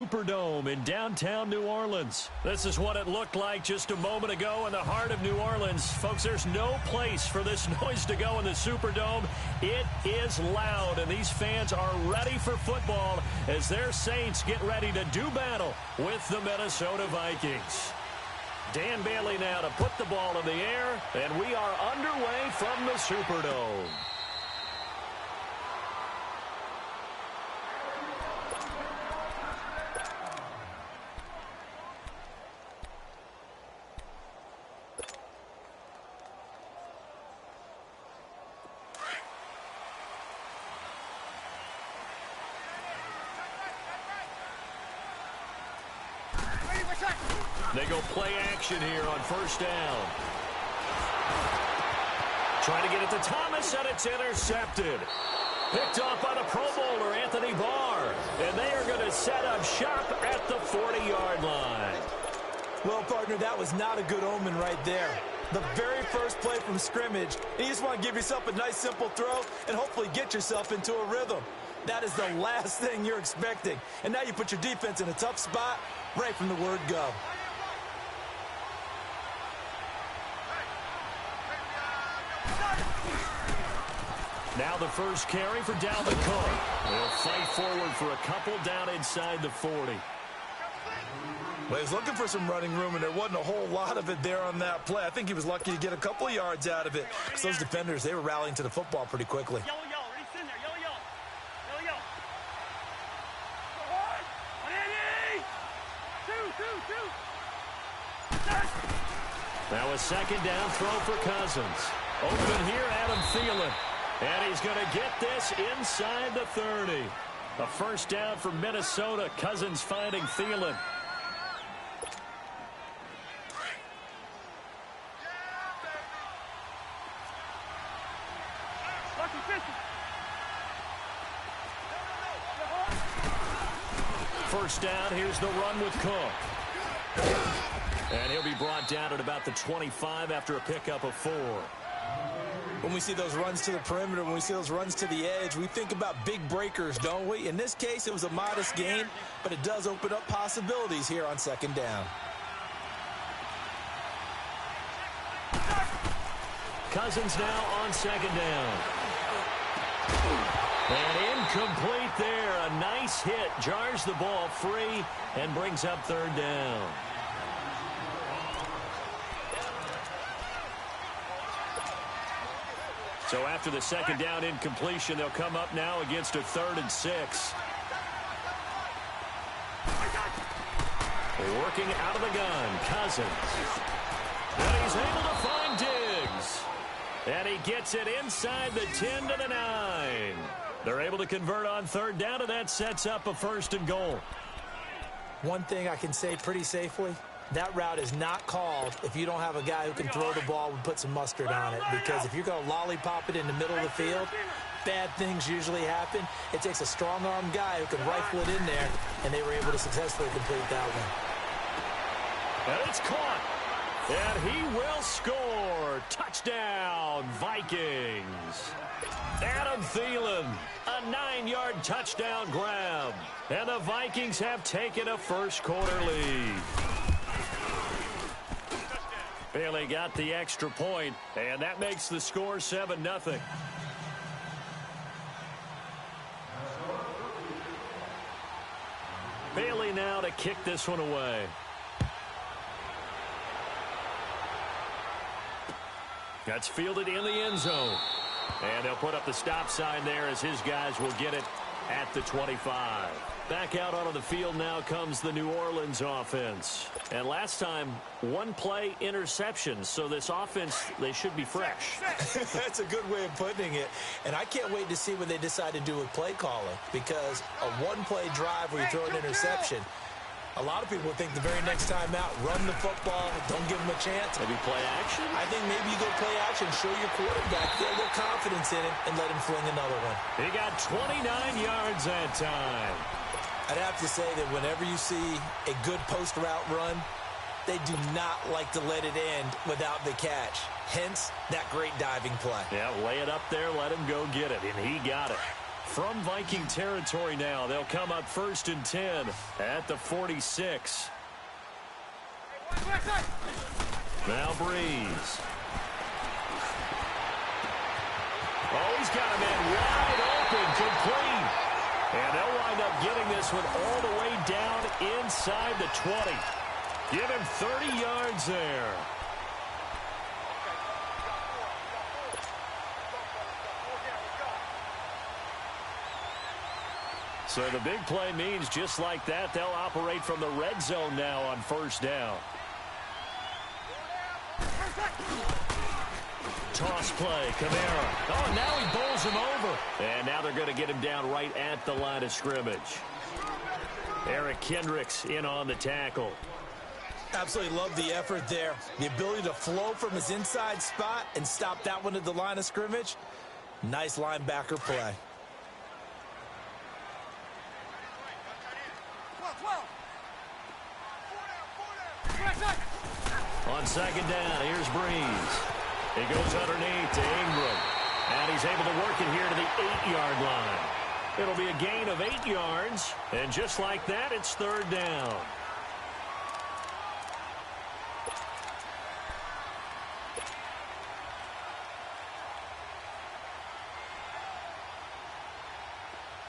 Superdome in downtown New Orleans. This is what it looked like just a moment ago in the heart of New Orleans. Folks, there's no place for this noise to go in the Superdome. It is loud, and these fans are ready for football as their Saints get ready to do battle with the Minnesota Vikings. Dan Bailey now to put the ball in the air, and we are underway from the Superdome. They go play action here on first down. Trying to get it to Thomas, and it's intercepted. Picked off by the Pro Bowler, Anthony Barr. And they are going to set up shop at the 40-yard line. Well, partner, that was not a good omen right there. The very first play from scrimmage, and you just want to give yourself a nice, simple throw and hopefully get yourself into a rhythm. That is the last thing you're expecting. And now you put your defense in a tough spot right from the word go. Now the first carry for Dalvin Cook. They'll fight forward for a couple down inside the 40. Well, he was looking for some running room, and there wasn't a whole lot of it there on that play. I think he was lucky to get a couple of yards out of it. Because those defenders, they were rallying to the football pretty quickly. Yellow, ready, send there. Yellow. Two. Now a second down throw for Cousins. Open here, Adam Thielen. And he's going to get this inside the 30. A first down for Minnesota. Cousins finding Thielen. First down, here's the run with Cook. And he'll be brought down at about the 25 after a pickup of 4. When we see those runs to the perimeter, when we see those runs to the edge, we think about big breakers, don't we? In this case, it was a modest gain, but it does open up possibilities here on second down. Cousins now on second down. And incomplete there. A nice hit. Jars the ball free and brings up third down. So after the second down incompletion, they'll come up now against a 3rd and 6. Working out of the gun, Cousins. And he's able to find Diggs. And he gets it inside the 10 to the 9. They're able to convert on third down, and that sets up a 1st and goal. One thing I can say pretty safely, that route is not called if you don't have a guy who can throw the ball and put some mustard on it. Because if you're going to lollipop it in the middle of the field, bad things usually happen. It takes a strong-armed guy who can rifle it in there, and they were able to successfully complete that one. And it's caught. And he will score. Touchdown, Vikings. Adam Thielen, a 9-yard touchdown grab. And the Vikings have taken a first-quarter lead. Bailey got the extra point, and that makes the score 7-0. Bailey now to kick this one away. That's fielded in the end zone. And they'll put up the stop sign there as his guys will get it at the 25. Back out onto the field now comes the New Orleans offense. And last time, 1-play interception. So this offense, they should be fresh. That's a good way of putting it. And I can't wait to see what they decide to do with play calling. Because a 1-play drive where you throw an interception, a lot of people think the very next time out, run the football, don't give them a chance. Maybe play action? I think maybe you go play action, show your quarterback, get a little confidence in him, and let him fling another one. He got 29 yards that time. I'd have to say that whenever you see a good post route run, they do not like to let it end without the catch. Hence, that great diving play. Yeah, lay it up there, let him go get it, and he got it. From Viking territory now, they'll come up 1st and 10 at the 46. Now Breeze. Oh, he's got a man wide open, complete. And they'll wind up getting this one all the way down inside the 20. Give him 30 yards there. So the big play means just like that, they'll operate from the red zone now on 1st down. Toss play, Kamara. Oh, now he bowls him over. And now they're going to get him down right at the line of scrimmage. Eric Kendricks in on the tackle. Absolutely love the effort there. The ability to flow from his inside spot and stop that one at the line of scrimmage. Nice linebacker play. On 2nd down, here's Breeze. He goes underneath to Ingram. And he's able to work it here to the 8-yard line. It'll be a gain of 8 yards. And just like that, it's 3rd down.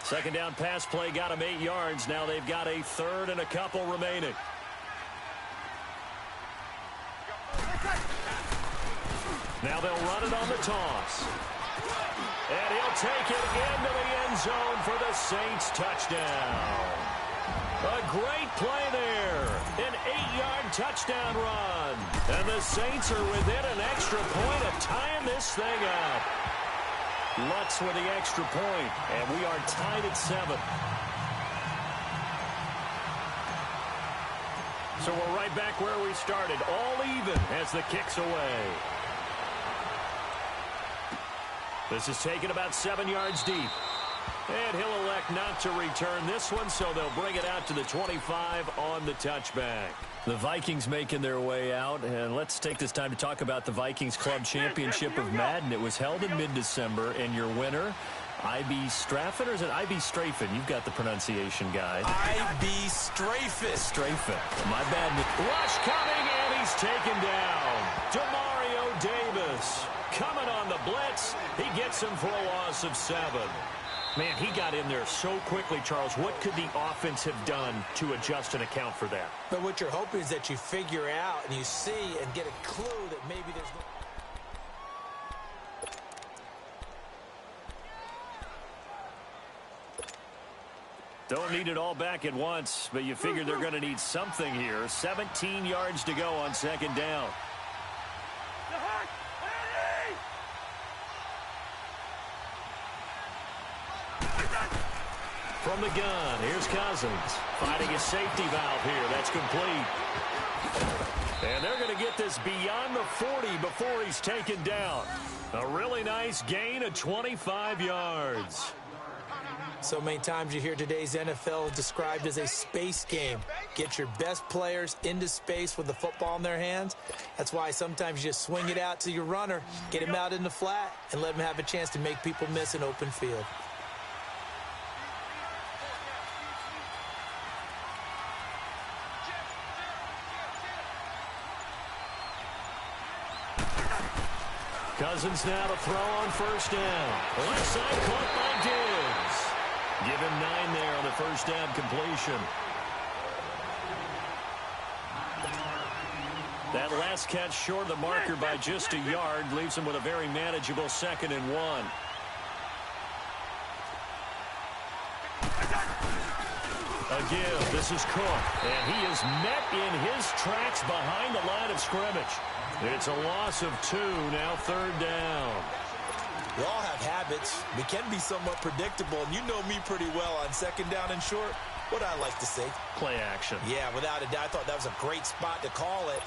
Second down pass play got him 8 yards. Now they've got a 3rd and a couple remaining. Now they'll run it on the toss. And he'll take it into the end zone for the Saints touchdown. A great play there. An 8-yard touchdown run. And the Saints are within an extra point of tying this thing up. Lutz with the extra point, and we are tied at 7. So we're right back where we started, all even as the kick's away. This is taken about 7 yards deep. And he'll elect not to return this one, so they'll bring it out to the 25 on the touchback. The Vikings making their way out, and let's take this time to talk about the Vikings Club Championship of Madden. It was held in mid-December, and your winner, I.B. Straffen, or is it I.B. Strafen? You've got the pronunciation guy. I.B. Strafen. Strafen. My bad. Rush coming, and he's taken down. Demario Davis coming on the blitz. He gets him for a loss of 7. Man, he got in there so quickly, Charles. What could the offense have done to adjust and account for that? But what you're hoping is that you figure out and you see and get a clue that maybe there's no... Don't need it all back at once, but you figure they're going to need something here. 17 yards to go on 2nd down. From the gun, here's Cousins. Finding a safety valve here. That's complete. And they're going to get this beyond the 40 before he's taken down. A really nice gain of 25 yards. So many times you hear today's NFL described as a space game. Get your best players into space with the football in their hands. That's why sometimes you just swing it out to your runner, get him out in the flat, and let him have a chance to make people miss an open field. Cousins now to throw on 1st down. Left side caught by Diggs. Give him 9 there on the 1st down completion. That last catch short of the marker by just a yard leaves him with a very manageable 2nd and 1. A give. This is Cook. And he is met in his tracks behind the line of scrimmage. It's a loss of 2, now 3rd down. We all have habits. We can be somewhat predictable, and you know me pretty well on 2nd down and short. What I like to say? Play action. Yeah, without a doubt. I thought that was a great spot to call it.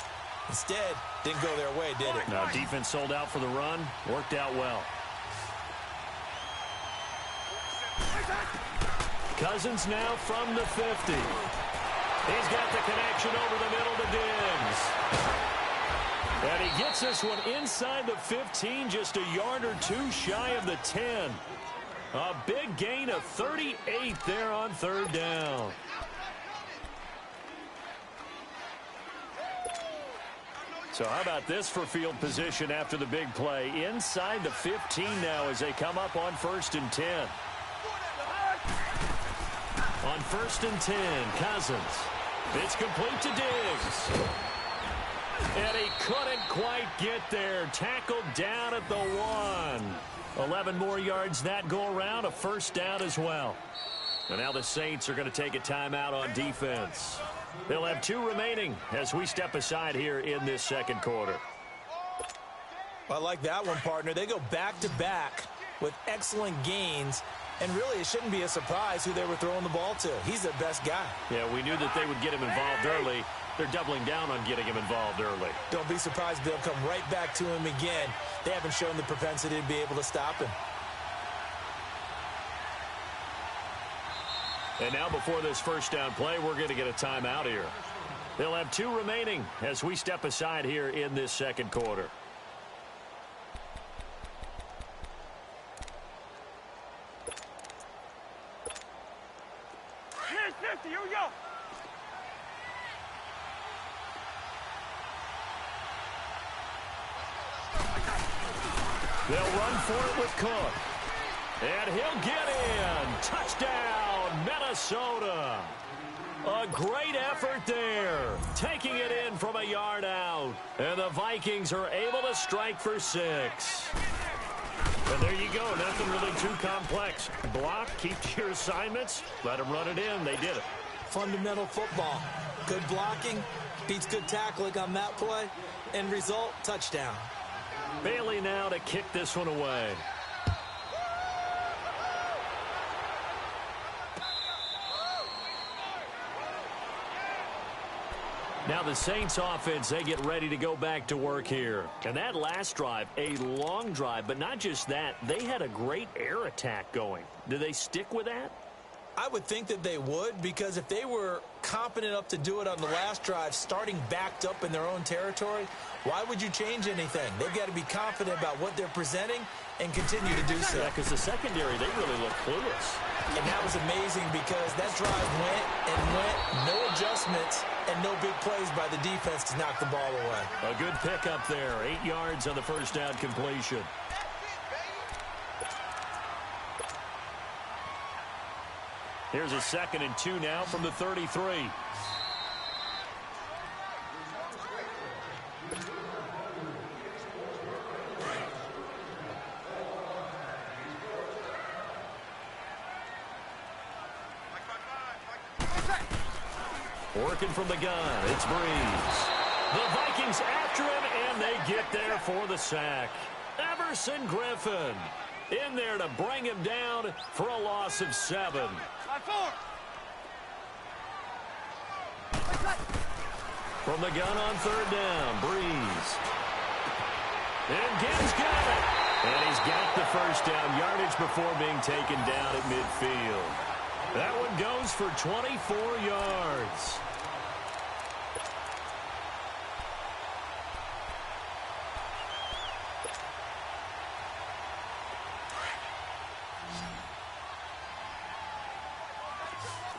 Instead, didn't go their way, did it? Now, defense sold out for the run. Worked out well. Cousins now from the 50. He's got the connection over the middle to Diggs. And he gets this one inside the 15, just a yard or 2 shy of the 10. A big gain of 38 there on third down. So how about this for field position after the big play? Inside the 15 now as they come up on 1st and 10. On 1st and 10, Cousins. It's complete to Diggs. And he couldn't quite get there. Tackled down at the 1. 11 more yards that go around. A first down as well. And now the Saints are going to take a timeout on defense. They'll have 2 remaining as we step aside here in this second quarter. I like that one, partner. They go back-to-back with excellent gains. And really, it shouldn't be a surprise who they were throwing the ball to. He's their best guy. Yeah, we knew that they would get him involved early. They're doubling down on getting him involved early. Don't be surprised they'll come right back to him again. They haven't shown the propensity to be able to stop him. And now before this first down play, we're going to get a timeout here. They'll have 2 remaining as we step aside here in this second quarter. Here's 50. Here we go. They'll run for it with Cook. And he'll get in. Touchdown, Minnesota. A great effort there. Taking it in from a yard out. And the Vikings are able to strike for 6. And there you go. Nothing really too complex. Block, keep to your assignments, let them run it in. They did it. Fundamental football. Good blocking, beats good tackling on that play. End result, touchdown. Bailey now to kick this one away. Now the Saints offense, they get ready to go back to work here. And that last drive, a long drive, but not just that, they had a great air attack going. Do they stick with that? I would think that they would, because if they were competent enough to do it on the last drive, starting backed up in their own territory, why would you change anything? They've got to be confident about what they're presenting and continue to do so. Yeah, because the secondary, they really look clueless. And that was amazing because that drive went and went, no adjustments, and no big plays by the defense to knock the ball away. A good pickup there, 8 yards on the first down completion. Here's a 2nd and 2 now from the 33. Working from the gun, it's Breeze. The Vikings after him, and they get there for the sack. Everson Griffin in there to bring him down for a loss of 7. From the gun on 3rd down, Breeze. And Gibbs got it. And he's got the first down yardage before being taken down at midfield. That one goes for 24 yards.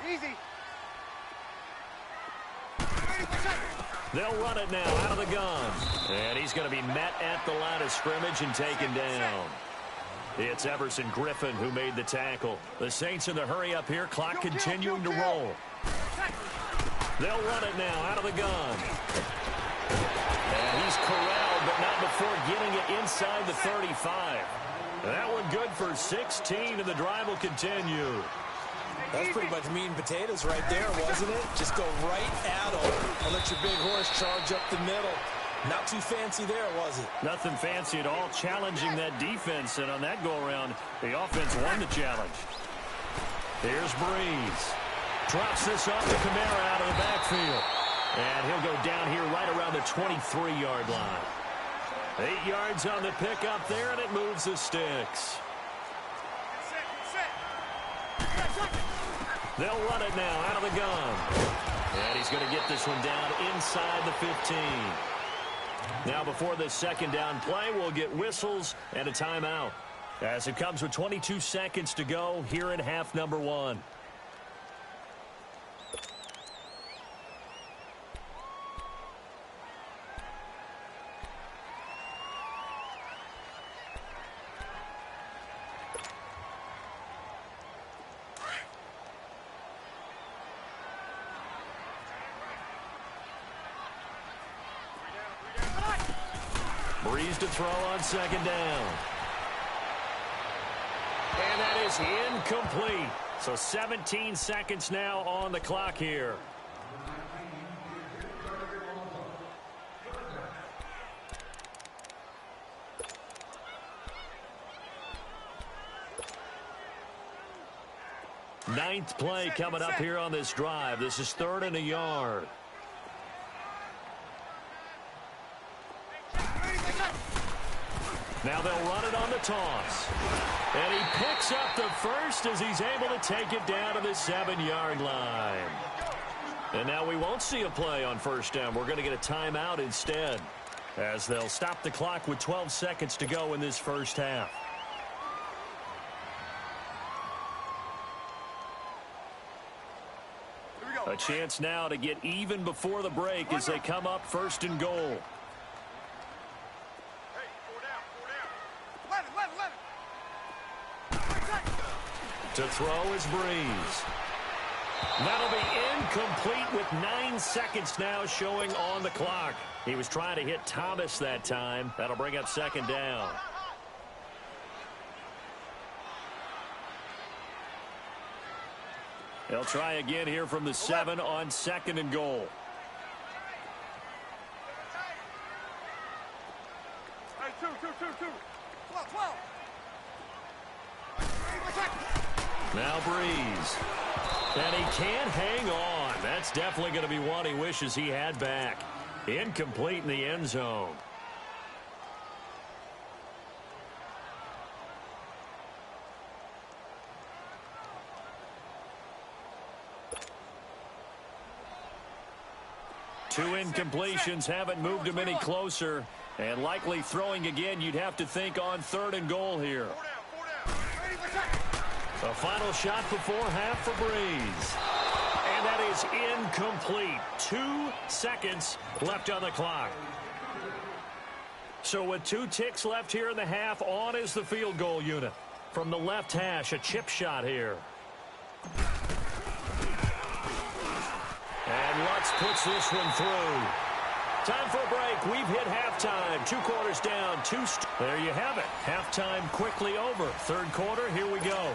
Easy. They'll run it now out of the gun. And he's going to be met at the line of scrimmage and taken down. It's Everson Griffin who made the tackle. The Saints in the hurry up here. Clock continuing to roll. They'll run it now out of the gun. And he's corralled, but not before getting it inside the 35. That one good for 16, and the drive will continue. That's pretty much meat and potatoes right there, wasn't it? Just go right at them and let your big horse charge up the middle. Not too fancy there, was it? Nothing fancy at all, challenging that defense, and on that go-around, the offense won the challenge. Here's Breeze. Drops this off to Kamara out of the backfield. And he'll go down here right around the 23-yard line. 8 yards on the pickup there, and it moves the sticks. They'll run it now out of the gun. And he's going to get this one down inside the 15. Now before this second down play, we'll get whistles and a timeout. As it comes with 22 seconds to go here in half number one. Breeze to throw on second down. And that is incomplete. So 17 seconds now on the clock here. Ninth play coming up here on this drive. This is 3rd and a yard. Now they'll run it on the toss. And he picks up the first as he's able to take it down to the 7-yard line. And now we won't see a play on first down. We're going to get a timeout instead, as they'll stop the clock with 12 seconds to go in this first half. A chance now to get even before the break as they come up 1st and goal. To throw is Breeze. That'll be incomplete with 9 seconds now showing on the clock. He was trying to hit Thomas that time. That'll bring up 2nd down. They'll try again here from the 7 on 2nd and goal. Hey, two. 12. Now Breeze. And he can't hang on. That's definitely going to be one he wishes he had back. Incomplete in the end zone. Two incompletions haven't moved him any closer. And likely throwing again, you'd have to think on 3rd and goal here. A final shot before half for Breeze. And that is incomplete. 2 seconds left on the clock. So with 2 ticks left here in the half, on is the field goal unit. From the left hash, a chip shot here. And Lutz puts this one through. Time for a break. We've hit halftime. 2 quarters down. There you have it. Halftime quickly over. 3rd quarter, here we go.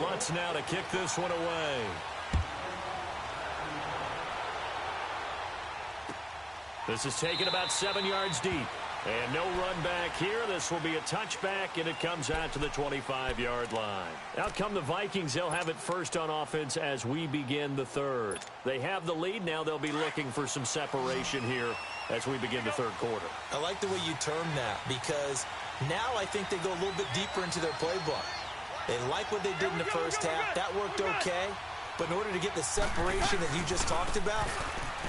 Lutz now to kick this one away. This is taken about 7 yards deep. And no run back here. This will be a touchback, and it comes out to the 25-yard line. Out come the Vikings. They'll have it first on offense as we begin the 3rd. They have the lead. Now they'll be looking for some separation here as we begin the 3rd quarter. I like the way you term that, because now I think they go a little bit deeper into their playbook. They like what they did in the first half. That worked okay. But in order to get the separation that you just talked about,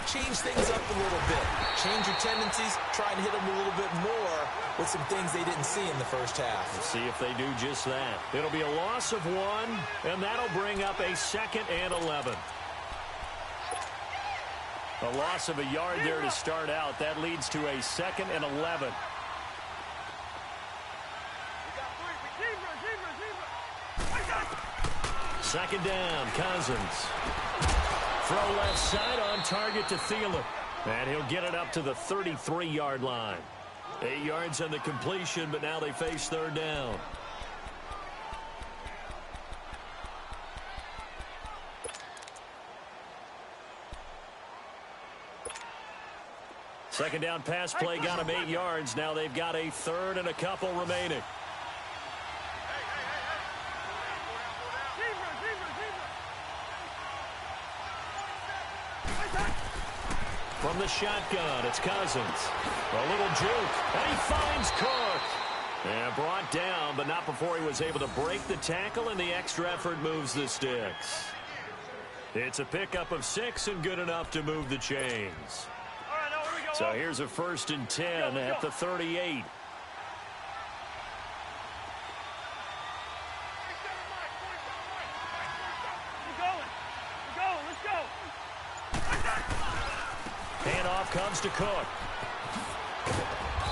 change things up a little bit. Change your tendencies. Try and hit them a little bit more with some things they didn't see in the first half. We'll see if they do just that. It'll be a loss of 1, and that'll bring up a 2nd and 11. A loss of a yard there to start out. That leads to a 2nd and 11. Second down, Cousins. Throw left side on target to Thielen. And he'll get it up to the 33-yard line. 8 yards on the completion, but now they face 3rd down. Second down pass play got him 8 yards. Now they've got a 3rd and a couple remaining. From the shotgun, it's Cousins. A little juke, and he finds Cook. And brought down, but not before he was able to break the tackle, and the extra effort moves the sticks. It's a pickup of 6 and good enough to move the chains. All right, now here we go. So here's a 1st and 10 at the 38. Handoff comes to Cook.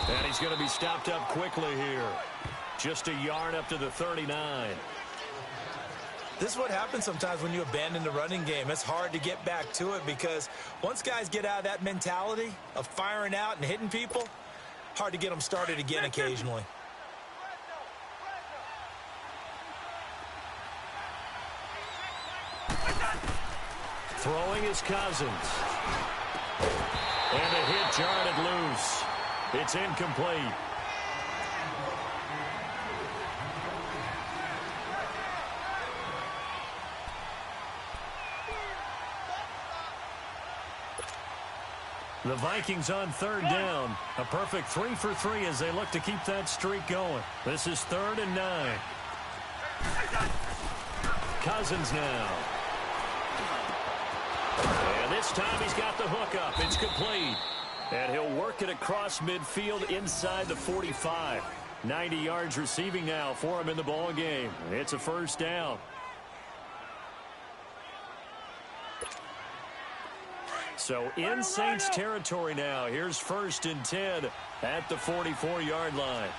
And he's going to be stopped up quickly here. Just a yard up to the 39. This is what happens sometimes when you abandon the running game. It's hard to get back to it because once guys get out of that mentality of firing out and hitting people, hard to get them started again occasionally. Throwing is Cousins. And a hit jarred it loose. It's incomplete. The Vikings on 3rd down. A perfect 3 for 3 as they look to keep that streak going. This is 3rd and 9. Cousins now. And this time he's got the hook up. It's complete. And he'll work it across midfield inside the 45. 90 yards receiving now for him in the ball game. It's a 1st down. So in Saints territory now. Here's 1st and 10 at the 44-yard line.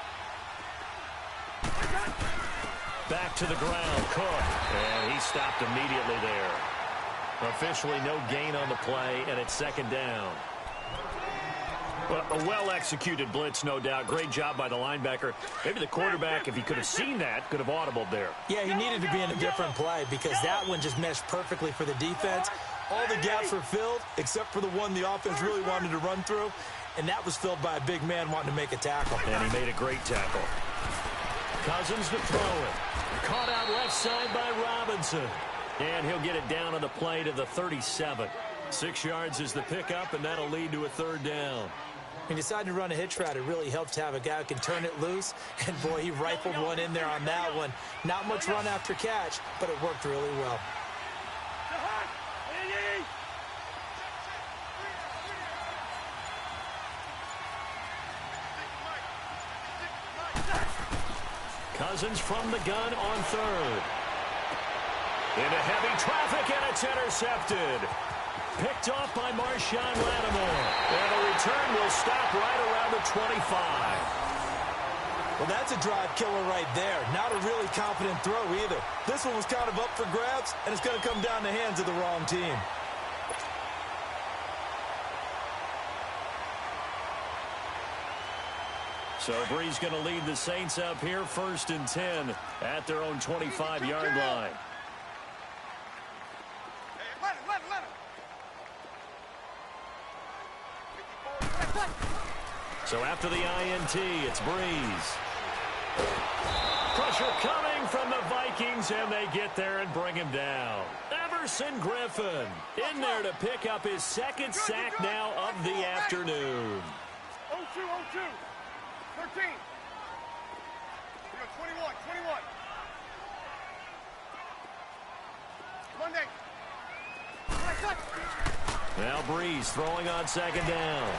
Back to the ground, Cook. And he stopped immediately there. Officially no gain on the play, and it's 2nd down. Well, a well-executed blitz, no doubt. Great job by the linebacker. Maybe the quarterback, if he could have seen that, could have audibled there. Yeah, he needed to be in a different play because that one just meshed perfectly for the defense. All the gaps were filled except for the one the offense really wanted to run through, and that was filled by a big man wanting to make a tackle. And he made a great tackle. Cousins to throw it. Caught out left side by Robinson. And he'll get it down on the play to the 37. 6 yards is the pickup, and that'll lead to a 3rd down. He decided to run a hitch route. It really helped to have a guy who can turn it loose. And, boy, he rifled one in there on that one. Not much run after catch, but it worked really well. Cousins from the gun on 3rd. Into heavy traffic, and it's intercepted. Picked off by Marshawn Lattimore. And the return will stop right around the 25. Well, that's a drive killer right there. Not a really confident throw either. This one was kind of up for grabs, and it's going to come down the hands of the wrong team. So Bree's going to lead the Saints up here, 1st and 10 at their own 25-yard line. So after the INT, it's Breeze. Pressure coming from the Vikings, and they get there and bring him down. Everson Griffin in there to pick up his 2nd sack now of the afternoon. 0-2, 0-2. 13. 21, 21. Monday. Now Breeze throwing on 2nd down.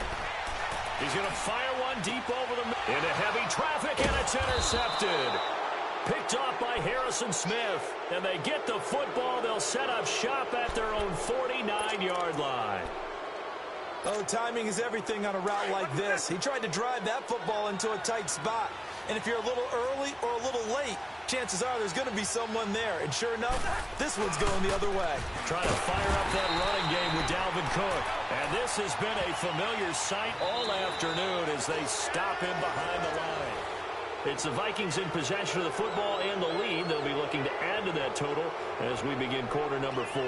He's going to fire one deep over the middle. Into heavy traffic, and it's intercepted. Picked off by Harrison Smith. And they get the football. They'll set up shop at their own 49-yard line. Oh, timing is everything on a route like this. He tried to drive that football into a tight spot. And if you're a little early or a little late, chances are there's going to be someone there. And sure enough, this one's going the other way. Trying to fire up that running game with Dalvin Cook. And this has been a familiar sight all afternoon as they stop him behind the line. It's the Vikings in possession of the football and the lead. They'll be looking to add to that total as we begin quarter number 4.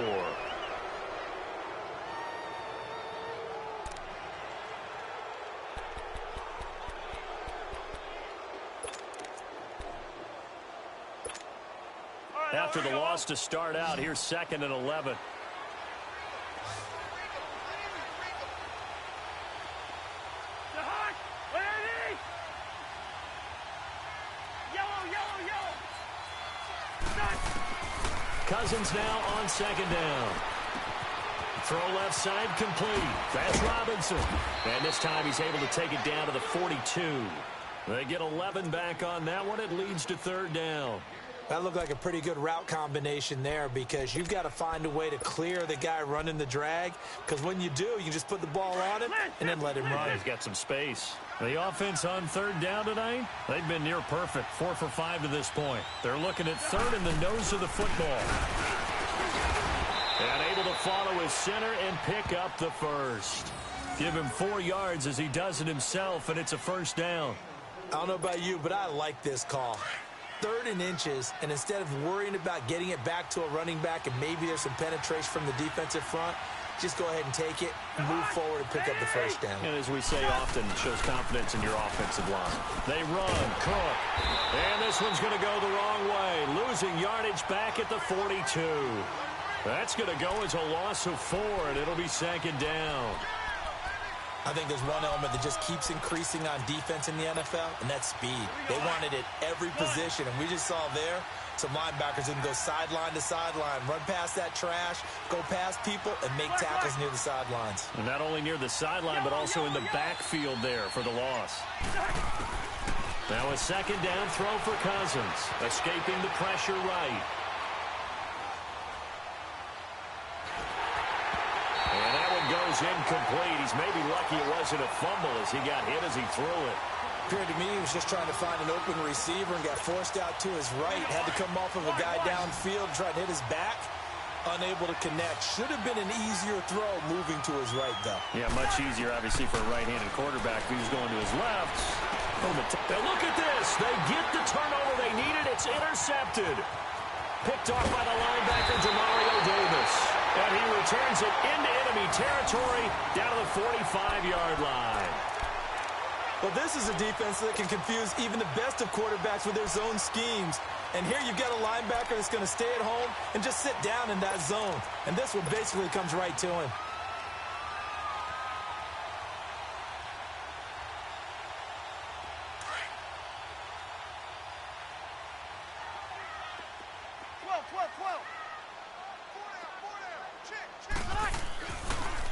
After the loss to start out, here's 2nd and 11. Cousins now on 2nd down. Throw left side complete. That's Robinson. And this time he's able to take it down to the 42. They get 11 back on that one. It leads to third down. That looked like a pretty good route combination there because you've got to find a way to clear the guy running the drag, because when you do, you can just put the ball on him and then let him run. He's got some space. The offense on third down tonight, they've been near perfect, 4 for 5 to this point. They're looking at third in the nose of the football. And able to follow his center and pick up the first. Give him 4 yards as he does it himself, and it's a first down. I don't know about you, but I like this call. 3rd and inches, and instead of worrying about getting it back to a running back and maybe there's some penetration from the defensive front, just go ahead and take it, move forward, and pick up the first down. And as we say often, it shows confidence in your offensive line. They run, Cook, and this one's going to go the wrong way, losing yardage back at the 42. That's going to go as a loss of 4, and it'll be second down. I think there's one element that just keeps increasing on defense in the NFL, and that's speed. They want it at every position, and we just saw there some linebackers who can go sideline to sideline, run past that trash, go past people, and make tackles near the sidelines. And not only near the sideline, but also in the backfield there for the loss. Now a second down throw for Cousins, escaping the pressure right. And that one goes incomplete. He's maybe lucky it wasn't a fumble as he got hit as he threw it. Appeared to me he was just trying to find an open receiver and got forced out to his right. Had to come off of a guy downfield, try to hit his back. Unable to connect. Should have been an easier throw moving to his right, though. Yeah, much easier, obviously, for a right-handed quarterback. If he was going to his left. Now look at this. They get the turnover they needed. It's intercepted. Picked off by the linebacker, Demario Davis. And he returns it into enemy territory down to the 45-yard line. Well, this is a defense that can confuse even the best of quarterbacks with their zone schemes. And here you've got a linebacker that's going to stay at home and just sit down in that zone. And this one basically comes right to him.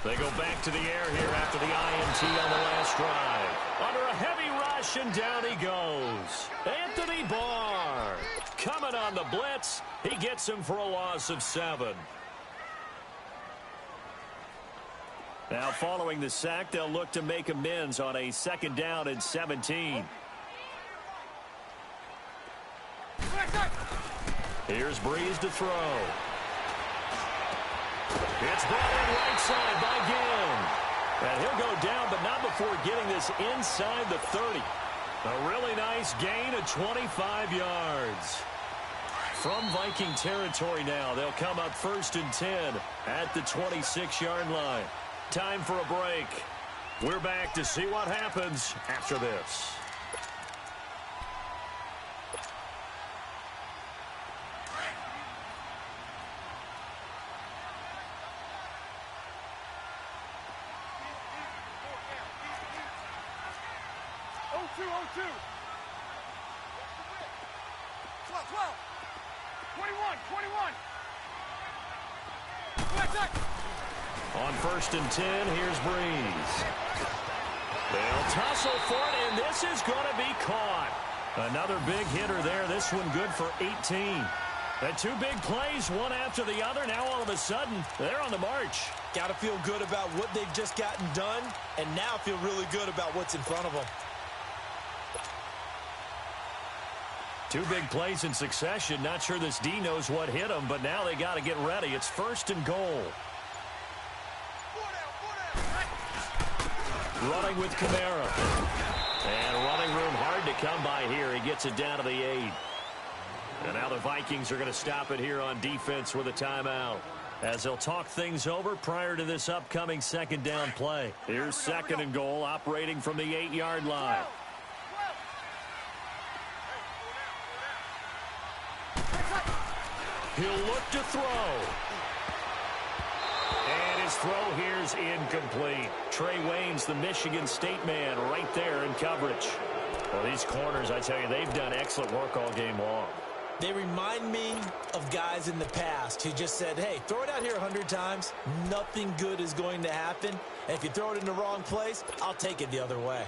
They go back to the air here after the INT on the last drive. Under a heavy rush, and down he goes. Anthony Barr coming on the blitz. He gets him for a loss of 7. Now following the sack, they'll look to make amends on a second down and 17. Here's Breeze to throw. It's brought in right side by Ginn. And he'll go down, but not before getting this inside the 30. A really nice gain of 25 yards. From Viking territory now, they'll come up 1st and 10 at the 26-yard line. Time for a break. We're back to see what happens after this. On 1st and 10, here's Breeze. They'll tussle for it, and this is going to be caught. Another big hitter there. This one good for 18. The 2 big plays, one after the other. Now all of a sudden, they're on the march. Got to feel good about what they've just gotten done, and now feel really good about what's in front of them. 2 big plays in succession. Not sure this D knows what hit them, but now they got to get ready. It's 1st and goal. Running with Kamara. And running room hard to come by here. He gets it down to the 8. And now the Vikings are going to stop it here on defense with a timeout, as they'll talk things over prior to this upcoming second down play. Here's 2nd and goal, operating from the 8-yard line. He'll look to throw. And his throw here's incomplete. Trey Waynes, the Michigan State man, right there in coverage. Well, these corners, I tell you, they've done excellent work all game long. They remind me of guys in the past who just said, hey, throw it out here 100 times. Nothing good is going to happen. And if you throw it in the wrong place, I'll take it the other way.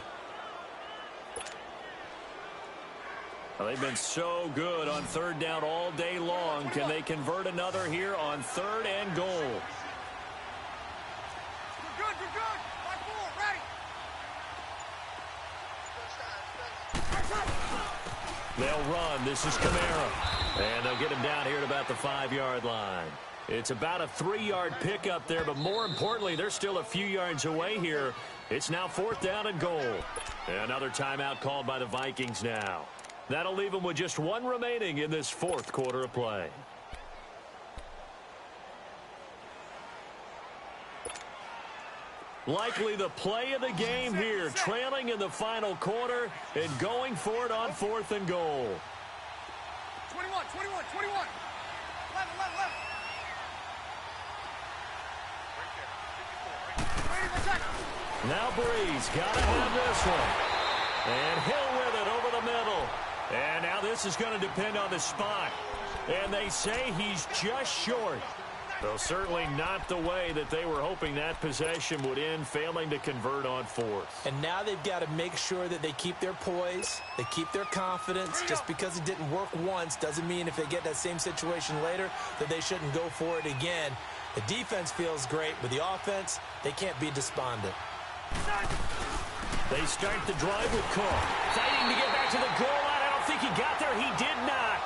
Well, they've been so good on third down all day long. Can they convert another here on 3rd and goal? You're good, you're good. 5-4, ready. They'll run. This is Kamara. And they'll get him down here at about the 5-yard line. It's about a 3-yard pickup there, but more importantly, they're still a few yards away here. It's now 4th down and goal. Another timeout called by the Vikings now. That'll leave them with just 1 remaining in this 4th quarter of play. Likely the play of the game here, trailing in the final quarter and going for it on 4th and goal. 21, 21, 21. 11, 11, 11. Right there. 54. Ready, attack. Now Breeze got to have this one. And Hill with it over the middle. And now this is going to depend on the spot. And they say he's just short. Though certainly not the way that they were hoping that possession would end, failing to convert on 4th. And now they've got to make sure that they keep their poise, they keep their confidence. Just because it didn't work once doesn't mean if they get that same situation later that they shouldn't go for it again. The defense feels great. With the offense, they can't be despondent. They start the drive with Cook. Fighting to get back to the goal line. I don't think he got there. He did not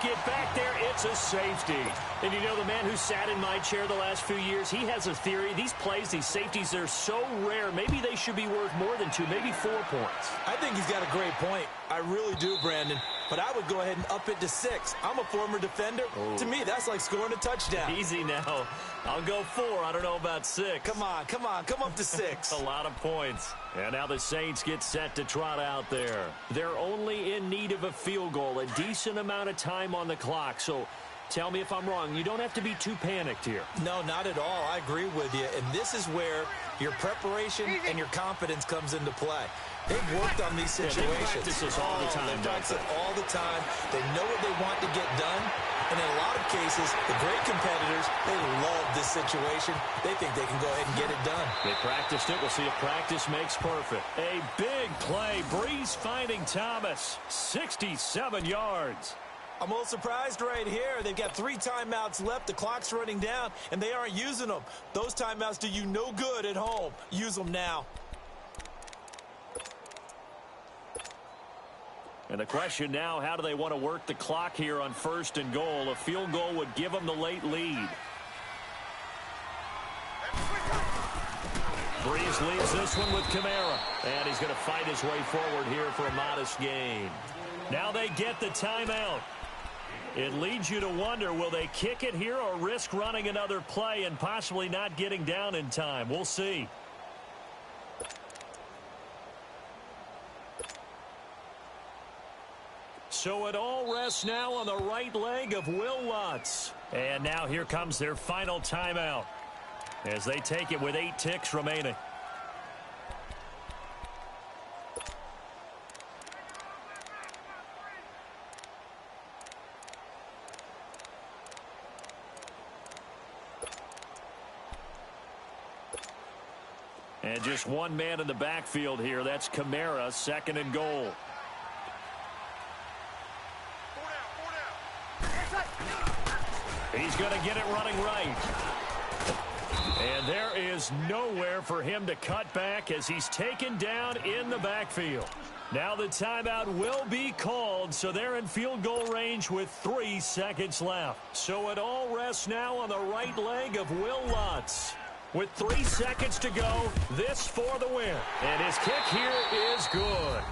get back there. It's a safety. And you know, the man who sat in my chair the last few years, he has a theory. These plays, these safeties, they're so rare. Maybe they should be worth more than 2, maybe 4 points. I think he's got a great point. I really do, Brandon. But I would go ahead and up it to 6. I'm a former defender. To me, that's like scoring a touchdown. Easy now. I'll go 4. I don't know about 6. Come on. Come up to 6. A lot of points. And now the Saints get set to trot out there. They're only in need of a field goal, a decent amount of time on the clock. So tell me if I'm wrong. You don't have to be too panicked here. No, not at all. I agree with you. And this is where your preparation and your confidence comes into play. They've worked on these situations. They practice this all the time. They practice it all the time. They know what they want to get done. And in a lot of cases, the great competitors, they love this situation. They think they can go ahead and get it done. They practiced it. We'll see if practice makes perfect. A big play. Breeze finding Thomas. 67 yards. I'm a little surprised right here. They've got 3 timeouts left. The clock's running down, and they aren't using them. Those timeouts do you no good at home. Use them now. And the question now, how do they want to work the clock here on 1st and goal? A field goal would give them the late lead. Breeze leaves this one with Kamara. And he's going to fight his way forward here for a modest gain. Now they get the timeout. It leads you to wonder, will they kick it here or risk running another play and possibly not getting down in time? We'll see. So it all rests now on the right leg of Will Lutz. And now here comes their final timeout as they take it with 8 ticks remaining. And just one man in the backfield here. That's Kamara, 2nd and goal. He's going to get it running right. And there is nowhere for him to cut back as he's taken down in the backfield. Now the timeout will be called, so they're in field goal range with 3 seconds left. So it all rests now on the right leg of Will Lutz. With 3 seconds to go, this for the win. And his kick here is good.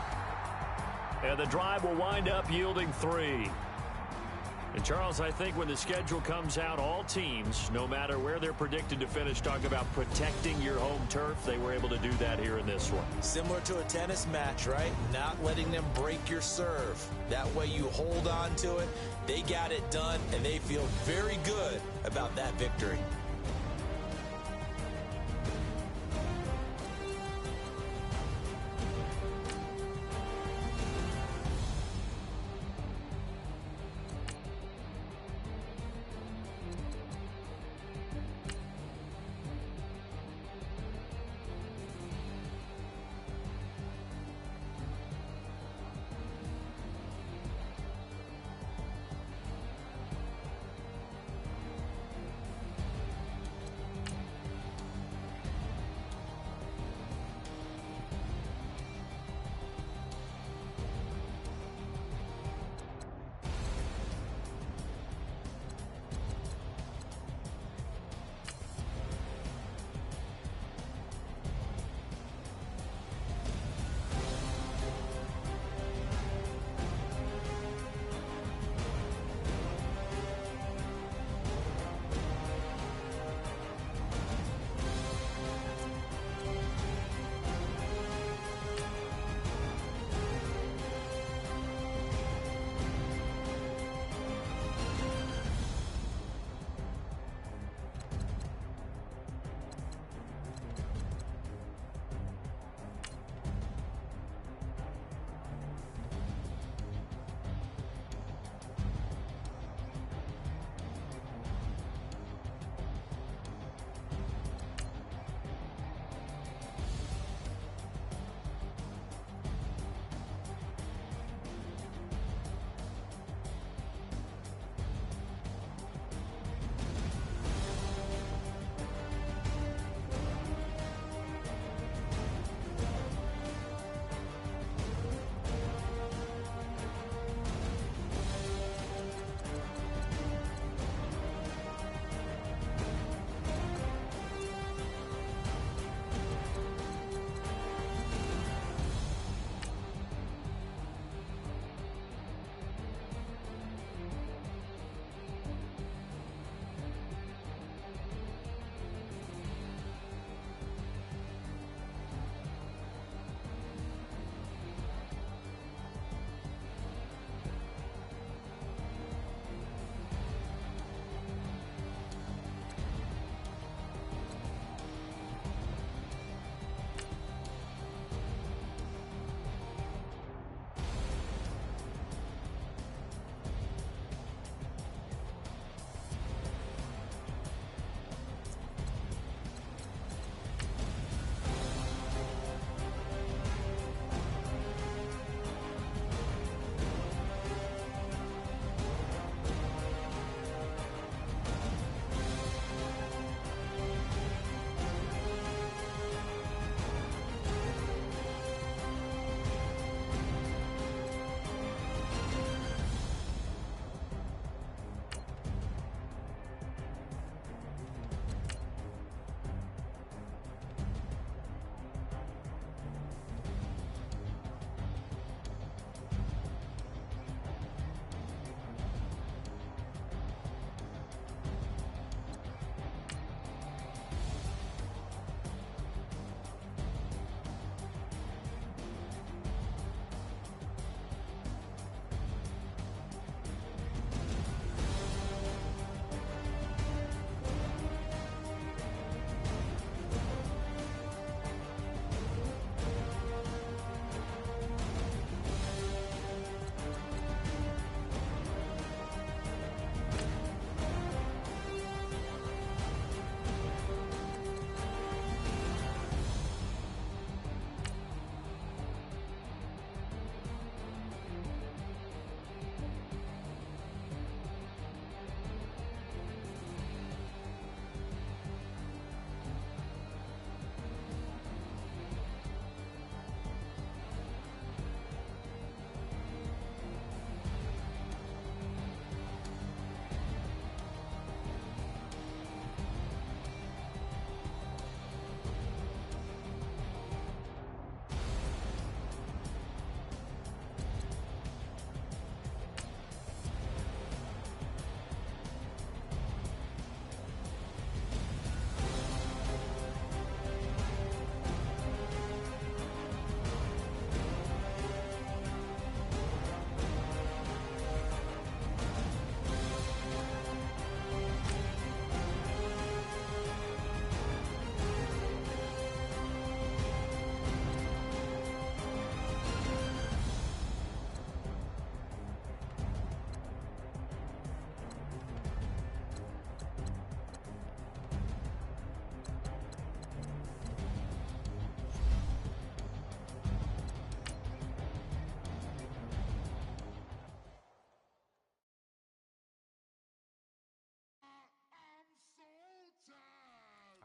And the drive will wind up yielding 3. And, Charles, I think when the schedule comes out, all teams, no matter where they're predicted to finish, talk about protecting your home turf. They were able to do that here in this one. Similar to a tennis match, right? Not letting them break your serve. That way you hold on to it. They got it done, and they feel very good about that victory.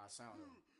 sound of them.